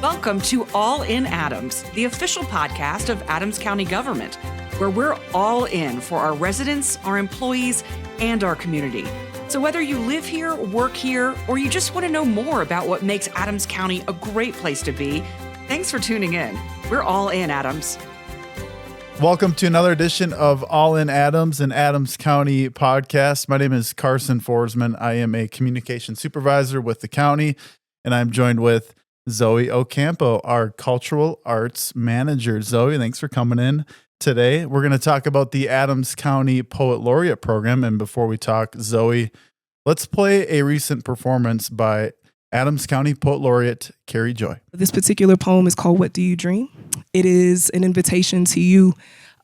Welcome to All in Adams, the official podcast of Adams County government, where we're all in for our residents, our employees, and our community. So whether you live here, work here, or you just want to know more about what makes Adams County a great place to be, thanks for tuning in. We're all in Adams. Welcome to another edition of All in Adams, an Adams County podcast. My name is Carson Forsman. I am a communication supervisor with the county, and I'm joined with Zoe Ocampo, our cultural arts manager. Zoe, thanks for coming in today. We're going to talk about the Adams County Poet Laureate program. And before we talk, Zoe, let's play a recent performance by Adams County Poet Laureate Kerrie Joy. This particular poem is called What Do You Dream? It is an invitation to you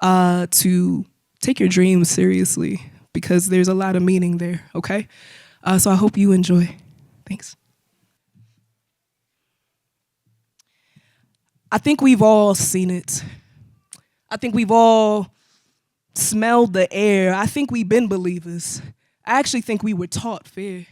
to take your dreams seriously because there's a lot of meaning there, okay? So I hope you enjoy. Thanks. I think we've all seen it. I think we've all smelled the air. I think we've been believers. I actually think we were taught fear.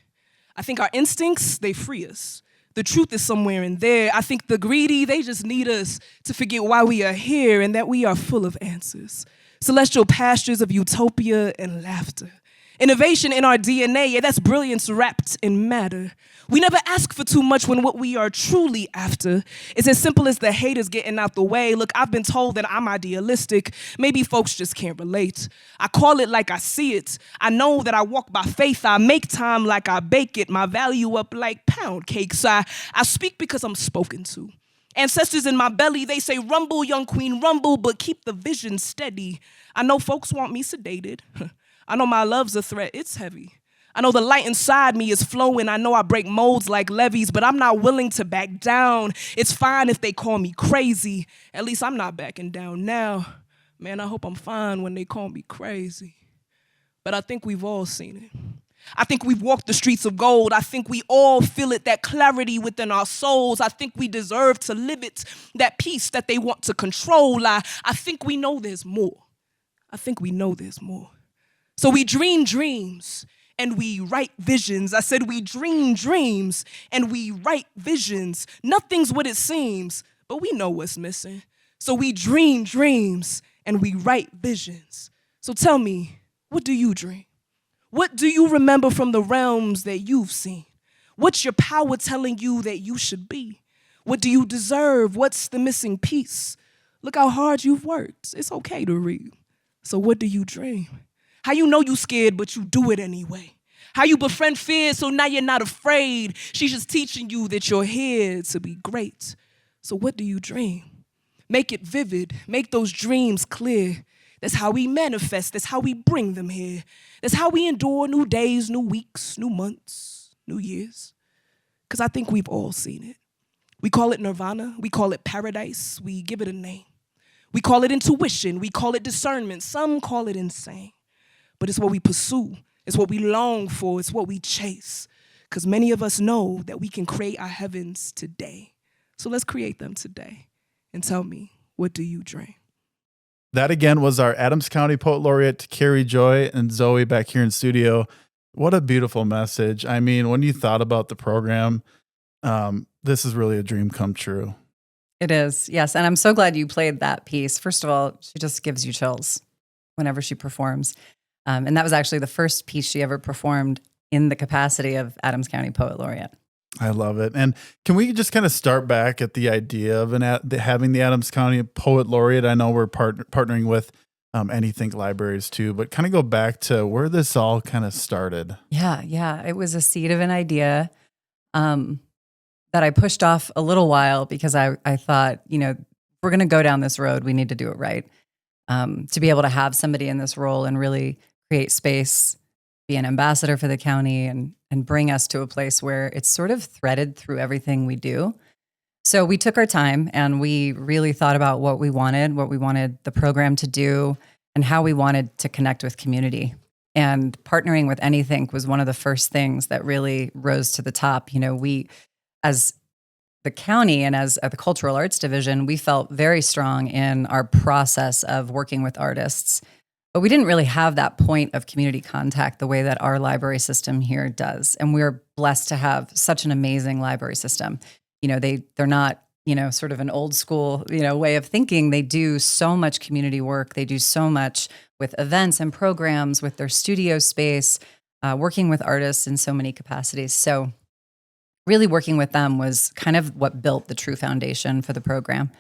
I think our instincts, they free us. The truth is somewhere in there. I think the greedy, they just need us to forget why we are here and that we are full of answers. Celestial pastures of utopia and laughter. Innovation in our DNA, yeah, that's brilliance wrapped in matter. We never ask for too much when what we are truly after is as simple as the haters getting out the way. Look, I've been told that I'm idealistic. Maybe folks just can't relate. I call it like I see it. I know that I walk by faith. I make time like I bake it. My value up like pound cakes. I speak because I'm spoken to. Ancestors in my belly, they say, rumble, young queen, rumble, but keep the vision steady. I know folks want me sedated. I know my love's a threat, it's heavy. I know the light inside me is flowing. I know I break molds like levees, but I'm not willing to back down. It's fine if they call me crazy. At least I'm not backing down now. Man, I hope I'm fine when they call me crazy. But I think we've all seen it. I think we've walked the streets of gold. I think we all feel it, that clarity within our souls. I think we deserve to live it, that peace that they want to control. I think we know there's more. I think we know there's more. So we dream dreams and we write visions. I said we dream dreams and we write visions. Nothing's what it seems, but we know what's missing. So we dream dreams and we write visions. So tell me, what do you dream? What do you remember from the realms that you've seen? What's your power telling you that you should be? What do you deserve? What's the missing piece? Look how hard you've worked. It's okay to read. So what do you dream? How you know you scared, but you do it anyway. How you befriend fear, so now you're not afraid. She's just teaching you that you're here to be great. So what do you dream? Make it vivid. Make those dreams clear. That's how we manifest. That's how we bring them here. That's how we endure new days, new weeks, new months, new years. Because I think we've all seen it. We call it nirvana. We call it paradise. We give it a name. We call it intuition. We call it discernment. Some call it insane. But it's what we pursue. It's what we long for. It's what we chase. Because many of us know that we can create our heavens today. So let's create them today. And tell me, what do you dream? That again was our Adams County Poet Laureate Kerrie Joy and Zoe back here in studio. What a beautiful message. I mean, when you thought about the program, this is really a dream come true. It is, yes. And I'm so glad you played that piece. First of all, she just gives you chills whenever she performs. And that was actually the first piece she ever performed in the capacity of Adams County Poet Laureate. I love it. And can we just kind of start back at the idea of having the Adams County Poet Laureate? I know we're partnering with Anythink Libraries too, but kind of go back to where this all kind of started. Yeah. It was a seed of an idea that I pushed off a little while because I thought, if we're going to go down this road, we need to do it right. To be able to have somebody in this role and really create space, be an ambassador for the county and bring us to a place where it's sort of threaded through everything we do. So we took our time and we really thought about what we wanted the program to do and how we wanted to connect with community. And partnering with Anythink was one of the first things that really rose to the top. We, as the county and as the Cultural Arts Division, we felt very strong in our process of working with artists. But we didn't really have that point of community contact the way that our library system here does. And we're blessed to have such an amazing library system. They're not sort of an old school, way of thinking. They do so much community work. They do so much with events and programs, with their studio space, working with artists in so many capacities. So really working with them was kind of what built the true foundation for the program.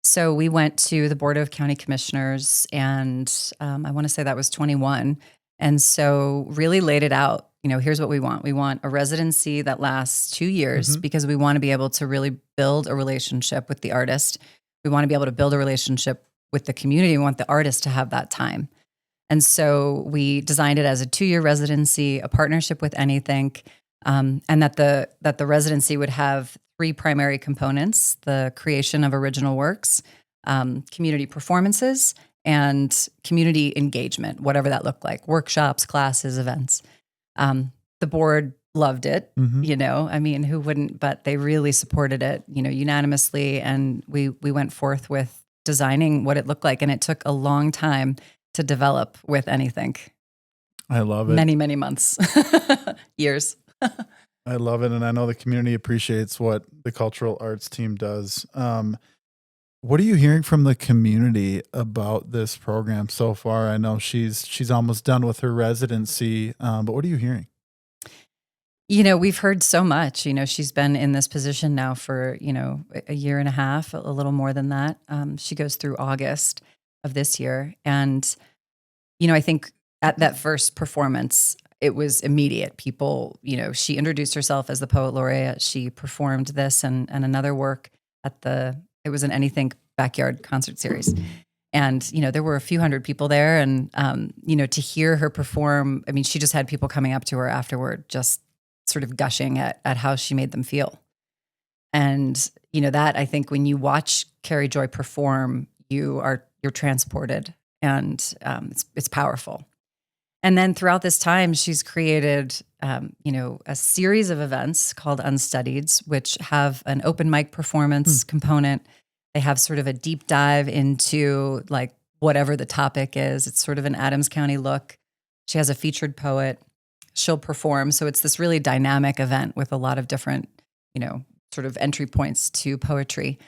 So we went to the Board of County Commissioners, and I want to say that was 21. And so really laid it out. Here's what we want. We want a residency that lasts 2 years because we want to be able to really build a relationship with the artist. We want to be able to build a relationship with the community. We want the artist to have that time. And so we designed it as a 2-year residency, a partnership with Anythink, and that the residency would have 3 primary components: the creation of original works, community performances, and community engagement, whatever that looked like, workshops, classes, events. The board loved it, who wouldn't, but they really supported it, unanimously. And we went forth with designing what it looked like. And it took a long time to develop with Anythink. I love it. Many, many months, years. I love it. And I know the community appreciates what the cultural arts team does. What are you hearing from the community about this program so far? I know she's almost done with her residency, but what are you hearing? We've heard so much. She's been in this position now for, a year and a half, a little more than that. She goes through August of this year. And, I think at that first performance, it was immediate. People, she introduced herself as the Poet Laureate. She performed this and another work at it was an Anythink backyard concert series. And, there were a few hundred people there. And, to hear her perform, she just had people coming up to her afterward, just sort of gushing at how she made them feel. And, that I think when you watch Kerrie Joy perform, you're transported, and it's powerful. And then throughout this time, she's created, a series of events called Unstudieds, which have an open mic performance component. They have sort of a deep dive into like whatever the topic is. It's sort of an Adams County look. She has a featured poet. She'll perform. So it's this really dynamic event with a lot of different, sort of entry points to poetry.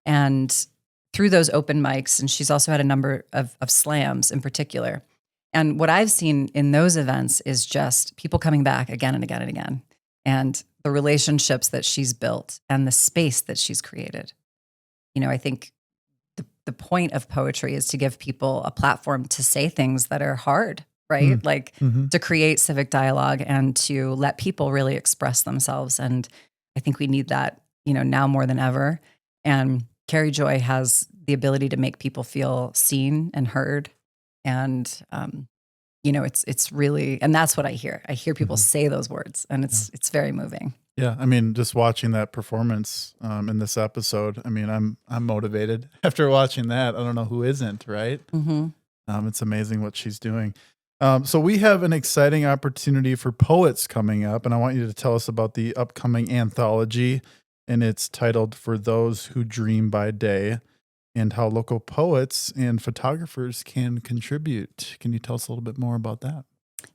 And through those open mics, and she's also had a number of slams in particular. And what I've seen in those events is just people coming back again and again and again, and the relationships that she's built and the space that she's created. I think the point of poetry is to give people a platform to say things that are hard, right? To create civic dialogue and to let people really express themselves. And I think we need that, now more than ever. And Kerrie Joy has the ability to make people feel seen and heard. And, it's really, and that's what I hear. I hear people say those words, and it's very moving. Yeah. Just watching that performance, in this episode, I'm motivated after watching that. I don't know who isn't, right? It's amazing what she's doing. So we have an exciting opportunity for poets coming up, and I want you to tell us about the upcoming anthology, and it's titled For Those Who Dream by Day, and how local poets and photographers can contribute. Can you tell us a little bit more about that?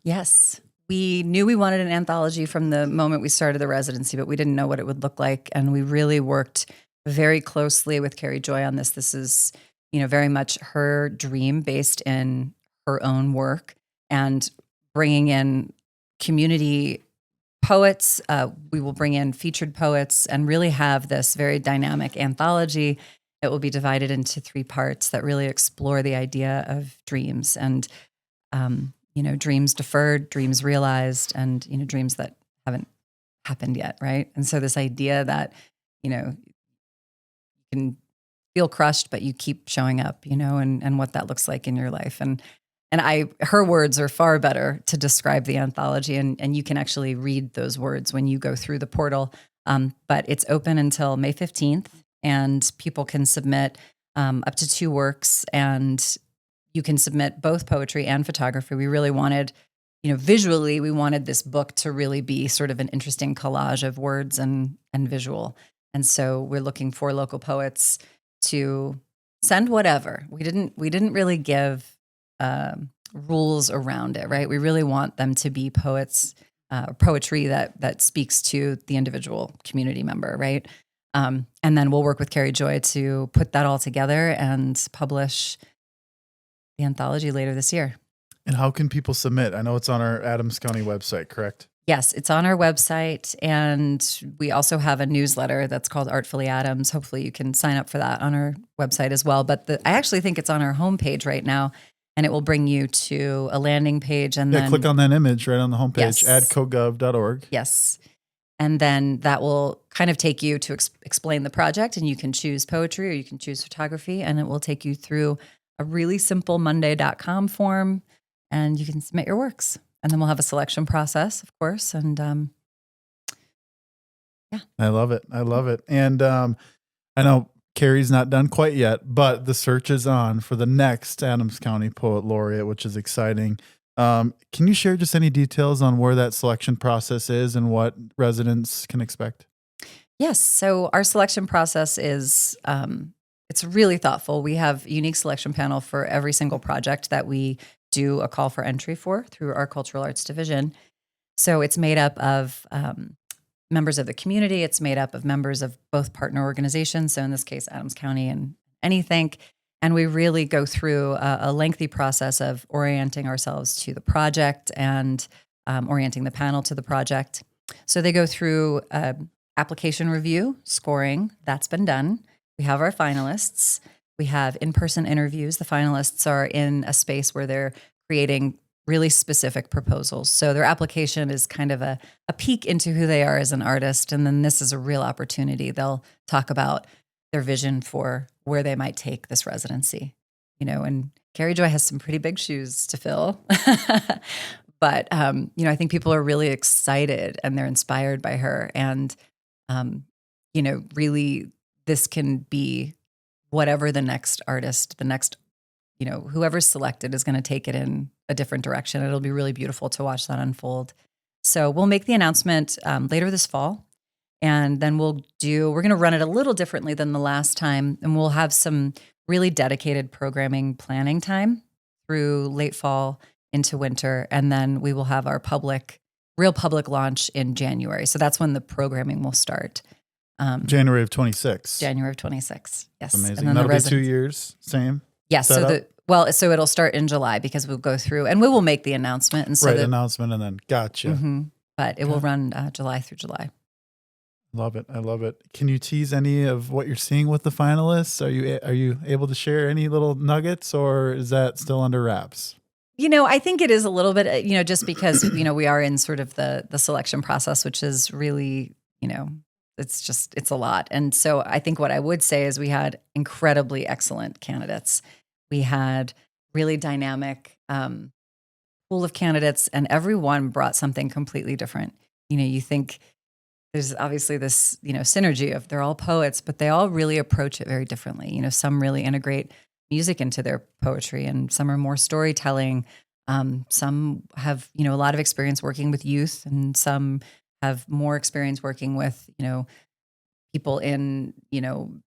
Yes. We knew we wanted an anthology from the moment we started the residency, but we didn't know what it would look like. And we really worked very closely with Kerrie Joy on this. This is, very much her dream based in her own work, and bringing in community poets. We will bring in featured poets and really have this very dynamic anthology. It will be divided into 3 parts that really explore the idea of dreams and, dreams deferred, dreams realized, and, dreams that haven't happened yet, right? And so this idea that, you can feel crushed, but you keep showing up, and what that looks like in your life. And her words are far better to describe the anthology, and you can actually read those words when you go through the portal. But it's open until May 15th. And people can submit up to 2 works, and you can submit both poetry and photography. We really wanted, visually, we wanted this book to really be sort of an interesting collage of words and visual. And so we're looking for local poets to send whatever. We didn't really give rules around it, right? We really want them to be poetry that speaks to the individual community member, right? And then we'll work with Kerrie Joy to put that all together and publish the anthology later this year. And how can people submit? I know it's on our Adams County website, correct? Yes, it's on our website, and we also have a newsletter that's called Artfully Adams. Hopefully you can sign up for that on our website as well. But I actually think it's on our homepage right now, and it will bring you to a landing page. And then click on that image right on the homepage, Yes. adcogov.org. Yes. And then that will kind of take you to explain the project, and you can choose poetry or you can choose photography, and it will take you through a really simple monday.com form, and you can submit your works. And then we'll have a selection process, of course. And yeah. I love it. I love it. And I know Kerrie's not done quite yet, but the search is on for the next Adams County Poet Laureate, which is exciting. Can you share just any details on where that selection process is and what residents can expect? Yes. So our selection process is, it's really thoughtful. We have a unique selection panel for every single project that we do a call for entry for through our cultural arts division. So it's made up of members of the community. It's made up of members of both partner organizations. So in this case, Adams County and Anythink. And we really go through a lengthy process of orienting ourselves to the project and orienting the panel to the project. So they go through application review, scoring. That's been done. We have our finalists. We have in-person interviews. The finalists are in a space where they're creating really specific proposals. So their application is kind of a peek into who they are as an artist. And then this is a real opportunity. They'll talk about their vision for where they might take this residency. And Kerrie Joy has some pretty big shoes to fill. But, I think people are really excited and they're inspired by her. And, really this can be whatever the next artist, whoever's selected is going to take it in a different direction. It'll be really beautiful to watch that unfold. So we'll make the announcement later this fall, and then we're going to run it a little differently than the last time, and we'll have some really dedicated programming planning time through late fall into winter, and then we will have our real public launch in January. So that's when the programming will start. January of 26. January of 26. Yes. Amazing. And then That'll be 2 years. Same. Yes. So it'll start in July because we'll go through and we will make the announcement. And so announcement and then gotcha. Mm-hmm, but it will run July through July. Love it. I love it. Can you tease any of what you're seeing with the finalists? Are you able to share any little nuggets, or is that still under wraps? I think it is a little bit, just because, we are in sort of the selection process, which is really, it's a lot. And so I think what I would say is we had incredibly excellent candidates. We had really dynamic pool of candidates, and everyone brought something completely different. You think there's obviously this, synergy of they're all poets, but they all really approach it very differently. Some really integrate music into their poetry, and some are more storytelling. Some have, a lot of experience working with youth, and some have more experience working with, people in,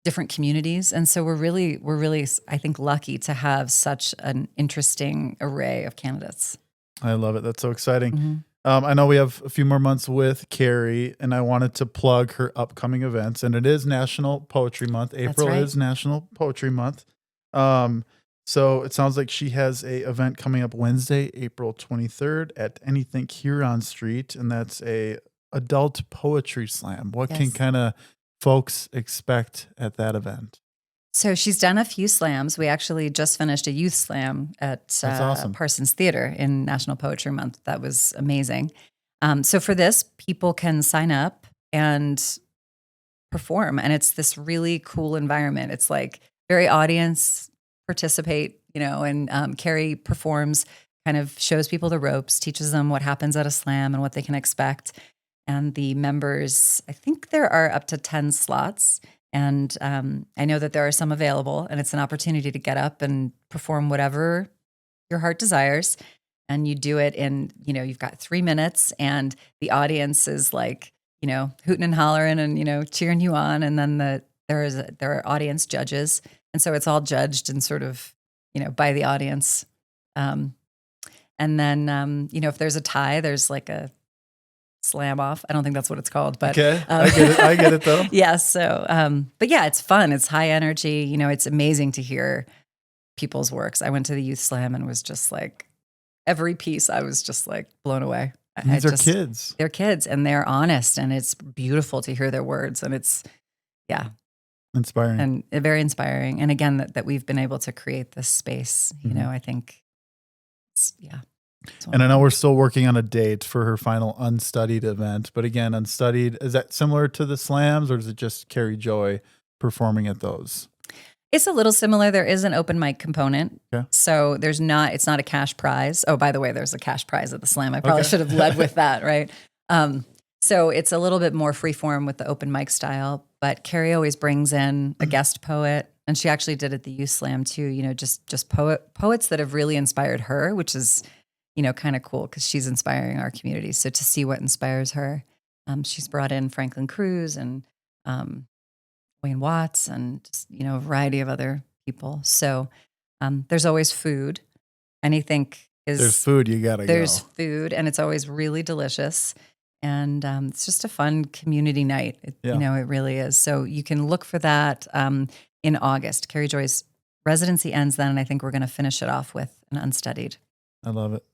different communities. And so we're really, I think, lucky to have such an interesting array of candidates. I love it. That's so exciting. Mm-hmm. I know we have a few more months with Kerrie, and I wanted to plug her upcoming events. And it is National Poetry Month. April is National Poetry Month. So it sounds like she has a event coming up Wednesday, April 23rd at Anythink Huron Street, and that's a adult poetry slam. What can kind of folks expect at that event? So she's done a few slams. We actually just finished a youth slam at Parsons Theater in National Poetry Month. That was amazing. So for this, people can sign up and perform, and it's this really cool environment. It's like very audience participate, and Kerrie performs, kind of shows people the ropes, teaches them what happens at a slam and what they can expect. And the members, I think there are up to 10 slots. And I know that there are some available, and it's an opportunity to get up and perform whatever your heart desires. And you do it in, you've got 3 minutes, and the audience is like, hooting and hollering and, cheering you on. And then there are audience judges. And so it's all judged and sort of, by the audience. And then, if there's a tie, there's like a slam off. I don't think that's what it's called, but Okay, I get it though. yeah. So, but yeah, it's fun. It's high energy. You know, it's amazing to hear people's works. I went to the youth slam and was just like, every piece I was just like blown away. These are kids. They're kids and they're honest, and it's beautiful to hear their words, and it's, yeah. Inspiring. And very inspiring. And again, that we've been able to create this space, you know, I think it's, yeah. And I know we're still working on a date for her final Unstudied event, but again, Unstudied, is that similar to the slams, or is it just Kerrie Joy performing at those? It's a little similar. There is an open mic component. Okay. So it's not a cash prize. Oh, by the way, there's a cash prize at the slam. I probably Okay. should have led with that, right? So it's a little bit more freeform with the open mic style, but Kerrie always brings in a guest poet, and she actually did at the youth slam too, you know, just poets that have really inspired her, which is, you know, kind of cool because she's inspiring our community. So to see what inspires her, she's brought in Franklin Cruz and Wayne Watts and just, you know, a variety of other people. So there's always food. Anything is There's food, you gotta there's go. food, and it's always really delicious. And it's just a fun community night. Yeah. You know, it really is. So you can look for that in August. Kerrie Joy's residency ends then, and I think we're going to finish it off with an Unstudied. I love it.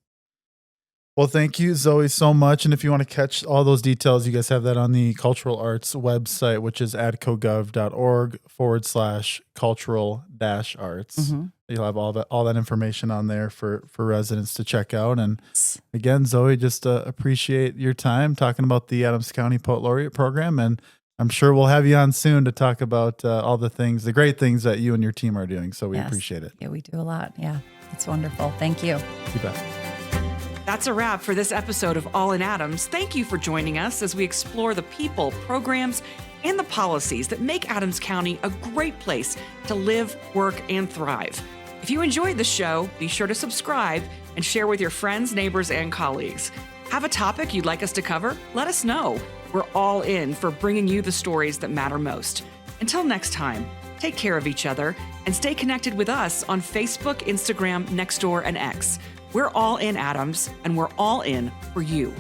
Well, thank you, Zoe, so much. And if you want to catch all those details, you guys have that on the Cultural Arts website, which is adcogov.org/cultural-arts. Mm-hmm. You'll have all that information on there for residents to check out. And again, Zoe, just appreciate your time talking about the Adams County Poet Laureate program. And I'm sure we'll have you on soon to talk about all the great things that you and your team are doing. So we appreciate it. Yeah, we do a lot. Yeah, it's wonderful. Thank you. You bet. That's a wrap for this episode of All in Adams. Thank you for joining us as we explore the people, programs, and the policies that make Adams County a great place to live, work, and thrive. If you enjoyed the show, be sure to subscribe and share with your friends, neighbors, and colleagues. Have a topic you'd like us to cover? Let us know. We're all in for bringing you the stories that matter most. Until next time, take care of each other and stay connected with us on Facebook, Instagram, Nextdoor, and X. We're all in Adams, and we're all in for you.